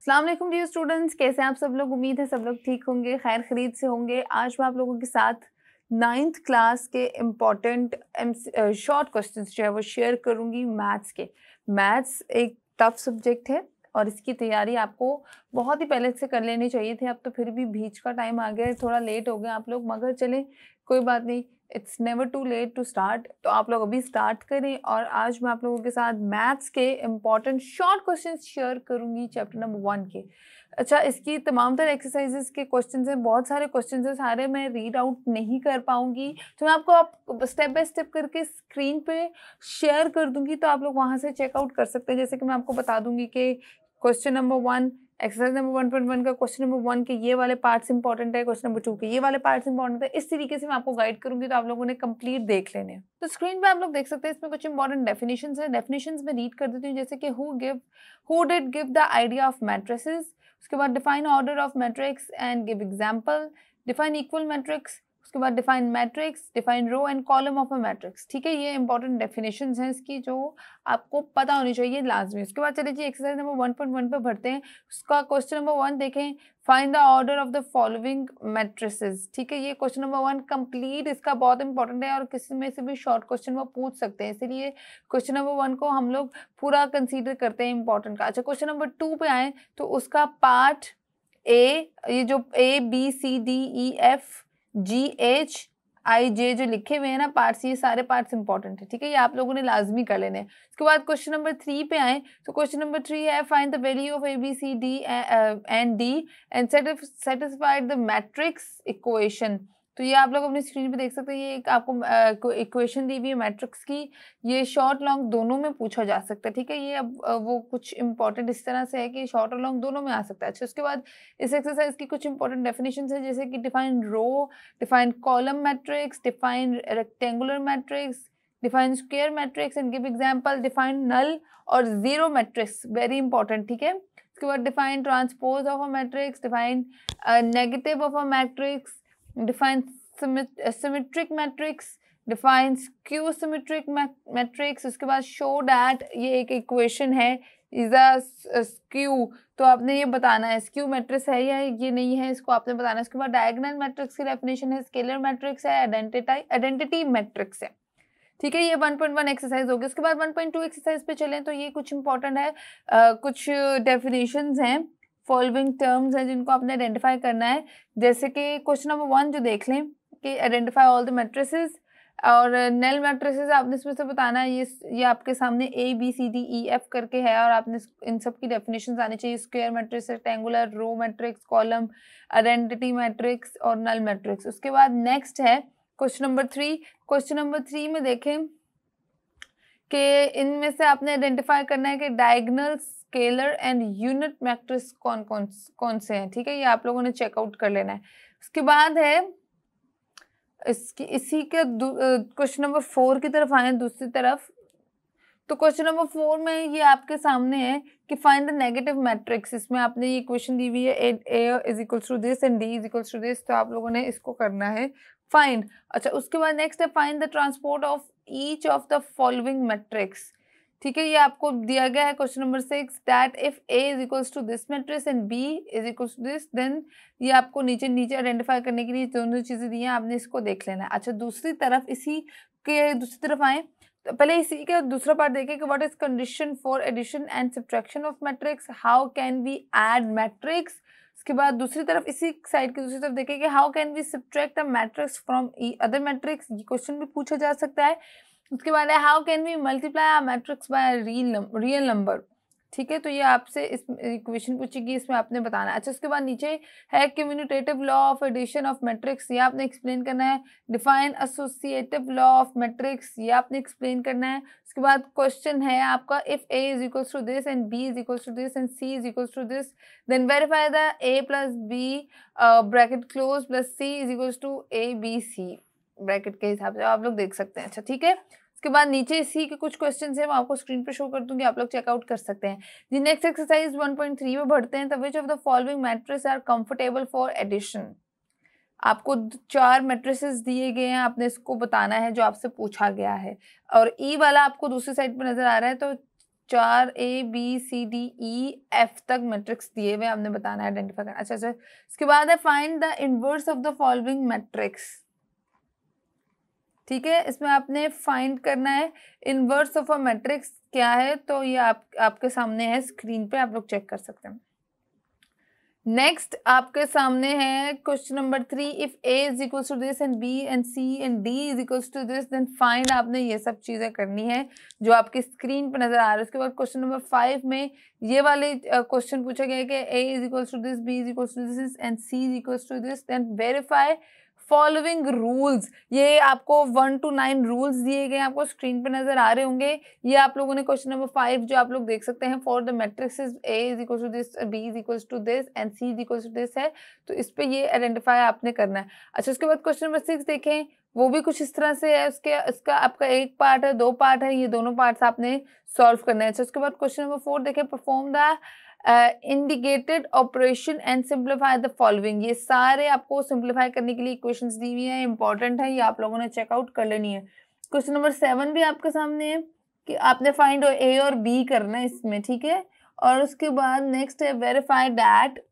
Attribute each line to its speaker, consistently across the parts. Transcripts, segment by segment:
Speaker 1: अस्सलाम वालेकुम dear students, कैसे हैं आप सब लोग। उम्मीद है सब लोग ठीक होंगे, खैर खरीद से होंगे। आज मैं आप लोगों के साथ 9th क्लास के इम्पॉर्टेंट शॉर्ट क्वेश्चंस जो है वो शेयर करूंगी मैथ्स के। मैथ्स एक टफ सब्जेक्ट है और इसकी तैयारी आपको बहुत ही पहले से कर लेनी चाहिए थी। अब तो फिर भी बीच का टाइम आ गया है, थोड़ा लेट हो गया आप लोग, मगर चले कोई बात नहीं, it's never too late to start. तो आप लोग अभी स्टार्ट करें और आज मैं आप लोगों के साथ मैथ्स के इम्पॉर्टेंट शॉर्ट क्वेश्चंस शेयर करूंगी चैप्टर नंबर 1 के। अच्छा, इसकी तमाम तरह एक्सरसाइजेस के क्वेश्चंस हैं, बहुत सारे क्वेश्चंस हैं, सारे मैं रीड आउट नहीं कर पाऊंगी, तो मैं आपको आप स्टेप बाय स्टेप करके स्क्रीन पे शेयर कर दूंगी, तो आप लोग वहां से चेकआउट कर सकते हैं। जैसे कि मैं आपको बता दूंगी कि क्वेश्चन नंबर 1 एक्सरसाइज नंबर 1.1 का क्वेश्चन नंबर 1 के ये वाले पार्ट्स इंपॉर्टेंट है, क्वेश्चन नंबर 2 के ये वाले पार्ट्स इंपॉर्टेंट है। इस तरीके से मैं आपको गाइड करूंगी, तो आप लोगों ने कंप्लीट देख लेने हैं। तो स्क्रीन पे आप लोग देख सकते हैं, इसमें कुछ इंपॉर्टेंट डेफिनेशंस है। डेफिनेशंस में रीड कर देती हूँ, जैसे कि who did give the idea of matrices, उसके बाद define order of matrix and give example, define equal matrix, उसके बाद define matrix, define row and column of a matrix. ठीक है, ये इंपॉर्टेंट डेफिनेशंस हैं इसकी जो आपको पता होनी चाहिए लाजमी। उसके बाद चलिए जी एक्सरसाइज नंबर 1.1 पे बढ़ते हैं। उसका क्वेश्चन नंबर 1 देखें, find the order of the following matrices. ठीक है, ये क्वेश्चन नंबर 1 कंप्लीट इसका बहुत इंपॉर्टेंट है और किसी में से भी शॉर्ट क्वेश्चन वो पूछ सकते हैं, इसीलिए क्वेश्चन नंबर 1 को हम लोग पूरा कंसीडर करते हैं इंपॉर्टेंट का। अच्छा, क्वेश्चन नंबर 2 पे आए तो उसका पार्ट ए, ये जो ABCDEFGHIJ जो लिखे हुए हैं ना पार्ट्स, ये सारे पार्ट्स इंपॉर्टेंट है। ठीक है, ये आप लोगों ने लाजमी कर लेने हैं। उसके बाद क्वेश्चन नंबर 3 पे आए तो क्वेश्चन नंबर 3 है find the value of ABCD and D and satisfied the matrix equation. तो ये आप लोग अपनी स्क्रीन पे देख सकते हैं, ये एक आपको इक्वेशन दी हुई है मैट्रिक्स की, ये शॉर्ट लॉन्ग दोनों में पूछा जा सकता है। ठीक है, ये अब वो कुछ इंपॉर्टेंट इस तरह से है कि शॉर्ट और लॉन्ग दोनों में आ सकता है। अच्छा, उसके बाद इस एक्सरसाइज की कुछ इंपॉर्टेंट डेफिनेशंस है, जैसे कि define row, define column matrix, define rectangular matrix, define square matrix and give example, define null और जीरो मैट्रिक्स, वेरी इंपॉर्टेंट। ठीक है, उसके बाद define transpose of a matrix, define negative of a matrix, define symmetric matrix, define skew symmetric matrix. उसके बाद show that, ये एक equation है, इज अ स्क्यू, तो आपने ये बताना है स्क्यू मैट्रिक्स है या ये नहीं है, इसको आपने बताना है। उसके बाद डायगोनल मैट्रिक्स की डेफिनेशन है, स्केलर मैट्रिक्स है, आइडेंटिटी मैट्रिक्स है। ठीक है, ये 1.1 एक्सरसाइज होगी। उसके बाद 1.2 एक्सरसाइज पे चलें तो ये कुछ इंपॉर्टेंट है, कुछ डेफिनेशंस हैं, फॉलोइंग टर्म्स हैं जिनको आपने आइडेंटिफाई करना है। जैसे कि क्वेश्चन नंबर 1 जो देख लें कि आइडेंटिफाई ऑल द मैट्रिसेस, और नल मैट्रिसेस आपने इसमें से बताना है। ये आपके सामने ABCDEF करके है और आपने इन सब की डेफिनेशंस आनी चाहिए, square matrix, rectangular, row matrix, column, identity matrix और नल मैट्रिक्स। उसके बाद नेक्स्ट है क्वेश्चन नंबर 3। क्वेश्चन नंबर 3 में देखें कि इनमें से आपने आइडेंटिफाई करना है कि diagonal, scalar and unit matrix कौन से हैं। ठीक है, ये आप लोगों ने चेकआउट कर लेना है। उसके बाद है इसी के क्वेश्चन नंबर 4 की तरफ आए दूसरी तरफ। तो क्वेश्चन नंबर 4 में ये आपके सामने है कि फाइंड द नेगेटिव मैट्रिक्स। इसमें आपने ये इक्वेशन दी हुई है, A is equals to this and D is equals to this, तो आप लोगों ने इसको करना है फाइंड। अच्छा, उसके बाद नेक्स्ट है find the transport of each of the following matrix. ठीक है, ये आपको दिया गया है question number 6 that if A is equals to this matrix and B is equals to this, then ये आपको नीचे नीचे आइडेंटिफाई करने के लिए दोनों चीजें दी हैं, आपने इसको देख लेना है। अच्छा, दूसरी तरफ इसी के दूसरी तरफ आए तो पहले इसी का दूसरा पार्ट देखें कि what is condition for addition and subtraction of matrix, how can we add matrix. उसके बाद दूसरी तरफ इसी साइड की दूसरी तरफ देखें कि how can we subtract a matrix from other matrix, ये क्वेश्चन भी पूछा जा सकता है। उसके बाद है how can we multiply a matrix by real number. ठीक है, तो ये आपसे इस इक्वेशन पूछेगी, इसमें आपने बताना है। अच्छा, उसके बाद नीचे है commutative law of addition of matrix, ये आपने एक्सप्लेन करना है। Define associative law of matrix, ये आपने एक्सप्लेन करना है। उसके बाद क्वेश्चन है आपका if A is equals to this and B is equals to this and C is equals to this, then verify the A plus B bracket close plus C is equals to ABC bracket के हिसाब से आप लोग देख सकते हैं। अच्छा, ठीक है, उसके बाद नीचे इसी के कुछ क्वेश्चंस हैं, मैं आपको स्क्रीन पे शो कर दूंगी, आप लोग चेकआउट कर सकते हैं। जी नेक्स्ट एक्सरसाइज 1.3 में बढ़ते हैं। Which of the following matrix are comfortable for addition. आपको 4 मैट्रिसेस दिए गए हैं, आपने इसको बताना है जो आपसे पूछा गया है, और ई वाला आपको दूसरी साइड पे नजर आ रहा है, तो 4 ABCDEF तक मैट्रिक्स दिए हुए आपने बताना है, आइडेंटिफाई करना। अच्छा, इसके बाद है find the inverse of the following matrix. ठीक है, इसमें आपने फाइंड करना है इनवर्स ऑफ अ मैट्रिक्स क्या है, तो ये आपके सामने है स्क्रीन पे, आप लोग चेक कर सकते हैं। नेक्स्ट आपके सामने है question number 3, if A is equal to this and B and C and D is equal to this then find. आपने ये सब चीजें करनी है जो आपकी स्क्रीन पर नजर आ रहा है। उसके बाद क्वेश्चन नंबर 5 में ये वाले क्वेश्चन पूछा गया है कि A is equal to this, B is equal to this and C is equal to this, then verify following rules. ये आपको 1 to 9 रूल्स दिए गए, आपको स्क्रीन पे नजर आ रहे होंगे। ये आप लोगों ने क्वेश्चन नंबर 5 जो आप लोग देख सकते हैं, for the matrix A is equal to this, B is equal to this and C is equal to this है, तो इस पे ये आइडेंटिफाई आपने करना है। अच्छा, उसके बाद क्वेश्चन नंबर 6 देखें, वो भी कुछ इस तरह से है। उसका आपका एक पार्ट है, 2 पार्ट है, ये दोनों पार्ट्स आपने सॉल्व करना है। अच्छा, उसके बाद क्वेश्चन नंबर 4 देखें, perform the indicated operation and simplify the following. ये सारे आपको सिंप्लीफाई करने के लिए इक्वेशंस दी हुई है, इंपॉर्टेंट है, ये आप लोगों ने चेकआउट कर लेनी है। क्वेश्चन नंबर 7 भी आपके सामने है कि आपने फाइंड A और B करना है इसमें, ठीक है। और उसके बाद नेक्स्ट है वेरीफाई दैट,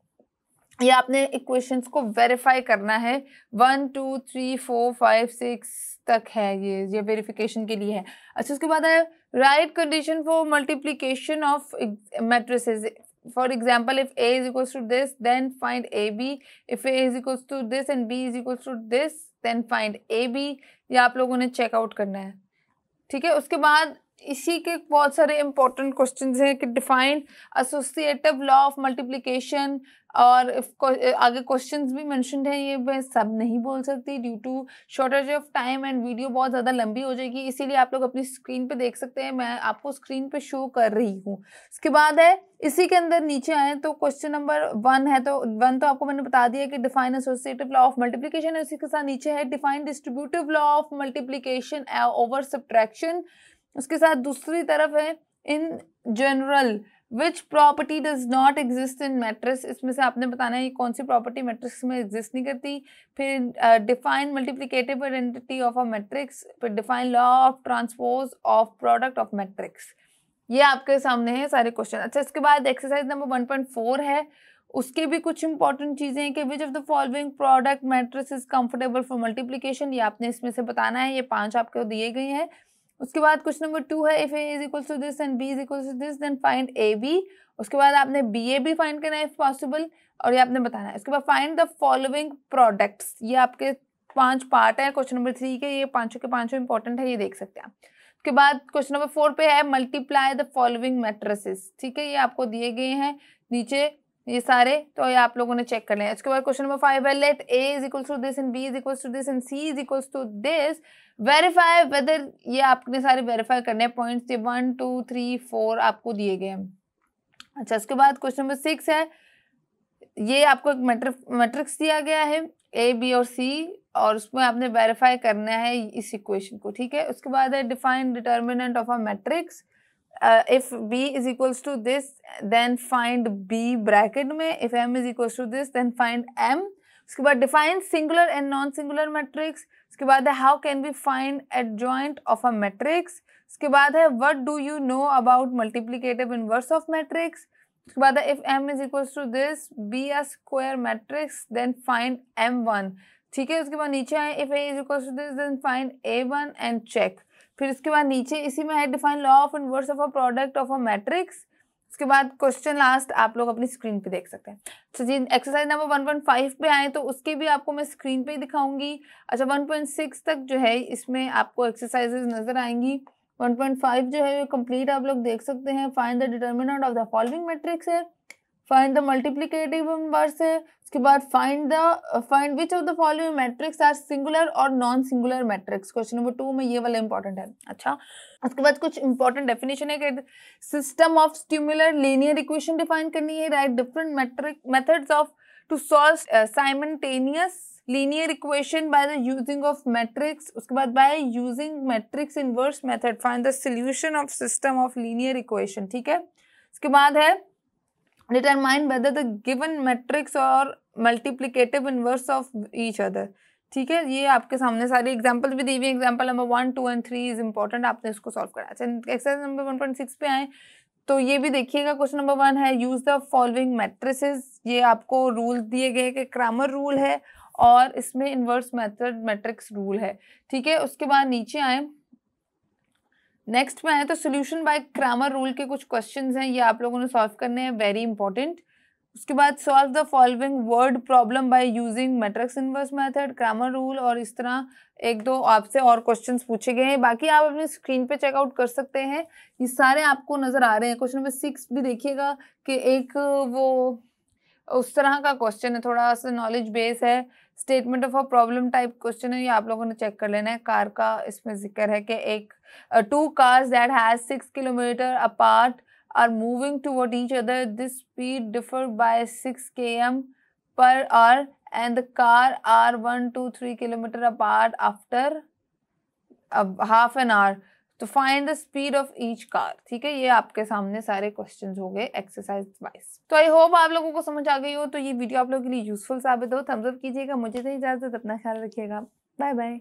Speaker 1: ये आपने इक्वेशंस को वेरीफाई करना है। 1 2 3 4 5 6 तक है, ये वेरिफिकेशन के लिए है। अच्छा, उसके बाद है right condition for multiplication of matrices. For example, if A is equals to this, then find AB. If A is equals to this and B is equals to this, then find AB. ये आप लोगों ने checkout करना है, ठीक है। उसके बाद इसी के बहुत सारे इंपॉर्टेंट क्वेश्चंस हैं कि define associative law of multiplication, और आगे क्वेश्चंस भी मेंशन्ड है। ये मैं सब नहीं बोल सकती due to shortage of time and video बहुत ज़्यादा लंबी हो जाएगी, इसीलिए आप लोग अपनी स्क्रीन पे देख सकते हैं, मैं आपको स्क्रीन पे शो कर रही हूँ। उसके बाद है इसी के अंदर नीचे आए तो क्वेश्चन नंबर 1 है, तो 1 तो आपको मैंने बता दिया कि define associative law of multiplication है। उसी के साथ नीचे है define distributive law of multiplication over subtraction. उसके साथ दूसरी तरफ है in general which property does not exist in matrix. इसमें से आपने बताना है ये कौन सी प्रॉपर्टी मैट्रिक्स में एग्जिस्ट नहीं करती। फिर define multiplicative identity of a matrix, फिर define law of transpose of product of matrix. ये आपके सामने है सारे क्वेश्चन। अच्छा, इसके बाद एक्सरसाइज नंबर 1.4 है, उसके भी कुछ इंपॉर्टेंट चीजें हैं कि विच of the following product matrix is comfortable for multiplication, ये आपने इसमें से बताना है। ये 5 आपको दिए गए हैं। उसके बाद क्वेश्चन नंबर 2 है, if A is equal to this and B is equal to this then find AB। उसके बाद आपने BA फाइंड करना है इफ पॉसिबल, और ये आपने बताना है। उसके बाद फाइंड द फॉलोइंग प्रोडक्ट्स। ये आपके 5 पार्ट है क्वेश्चन नंबर 3 के, ये पांचों के पांचों इंपॉर्टेंट है, ये देख सकते हैं। उसके बाद क्वेश्चन नंबर 4 पे है मल्टीप्लाई द फॉलोइंग मैट्रिसेस, ठीक है, ये आपको दिए गए हैं नीचे ये सारे, तो ये आप लोगों ने चेक करना है। उसके बाद क्वेश्चन नंबर 5 है let A is equal to this and B is equal to this and C is equal to this, verify whether. ये आपने सारे वेरीफाई करने हैं पॉइंट्स, ये 1 2 3 4 आपको दिए गए हैं। अच्छा, उसके बाद क्वेश्चन नंबर 6 है, ये आपको एक मैट्रिक्स दिया गया है A B और C, और उसमें आपने वेरीफाई करना है इस इक्वेशन को, ठीक है। उसके बाद है define determinant of a matrix, if B is equals to this then find B bracket में, if M is equals to this then find M। उसके बाद define singular and non-singular matrix। उसके बाद है how can we find adjoint of a matrix। उसके बाद है what do you know about multiplicative inverse of matrix। उसके बाद है if M is equals to this be a square matrix then find M1, ठीक है। उसके बाद नीचे आए if A is equals to this then find A1 and check। फिर इसके बाद नीचे इसी में है define law of inverse of a product of a matrix. उसके बाद क्वेश्चन लास्ट आप लोग अपनी स्क्रीन पे देख सकते हैं। तो जी एक्सरसाइज नंबर 1.5 पे आए तो उसके भी आपको मैं स्क्रीन पे ही दिखाऊंगी। अच्छा, 1.6 तक जो है इसमें आपको एक्सरसाइजेज नजर आएंगी। 1.5 जो है कंप्लीट आप लोग देख सकते हैं। Find the determinant of the following matrix है, फाइंड द मल्टीप्लिकेटिव इनवर्स है। उसके बाद find which of the following matrix are singular और non singular matrix. Question number 2 में ये वाला इंपॉर्टेंट है। अच्छा, उसके बाद कुछ इंपॉर्टेंट डेफिनेशन है कि system of simultaneous linear equation define करनी है। Right different methods of to solve simultaneous linear equation by the using of matrix. उसके बाद by using matrix inverse method find the solution of system of linear equation, ठीक है। उसके बाद है determine whether the given matrix or multiplicative inverse of each other, ठीक है, ये आपके सामने सारे एग्जाम्पल भी दी हुई। Example number 1, 2 and 3 is important, आपने इसको सॉल्व करना है। एक्सरसाइज नंबर 1.6 पे आए तो ये भी देखिएगा। क्वेश्चन नंबर 1 है यूज द फॉलोइंग मैट्रिसेस। ये आपको रूल दिए गए कि क्रैमर रूल है और इसमें इनवर्स मेथड मैट्रिक्स रूल है। ठीक है, उसके बाद नीचे आए, नेक्स्ट में आए तो सोल्यूशन बाय क्रैमर रूल के कुछ क्वेश्चंस हैं, ये आप लोगों ने सॉल्व करने हैं, वेरी इंपॉर्टेंट। उसके बाद solve the following word problem bye using matrix inverse method, Cramer rule, और इस तरह एक दो आपसे और क्वेश्चंस पूछे गए हैं। बाकी आप अपनी स्क्रीन पे चेकआउट कर सकते हैं, ये सारे आपको नजर आ रहे हैं। क्वेश्चन नंबर 6 भी देखिएगा कि एक वो उस तरह का क्वेश्चन है, थोड़ा सा नॉलेज बेस है, statement of a problem type question है, ये आप लोगों ने चेक कर लेना है। कार का इसमें जिक्र है कि एक 2 cars that has 6 kilometer apart are moving toward each other. This speed differ by 6 km per hour and the car are 1, 2, 3 kilometer apart after half an hour. तो find the speed of each car. ठीक है, ये आपके सामने सारे questions हो गए exercise wise. तो आई होप आप लोगों को समझ आ गई हो, तो ये वीडियो आप लोगों के लिए यूजफुल साबित हो। थम्स अप कीजिएगा, मुझे तो इजाजत, अपना ख्याल रखिएगा, बाय बाय।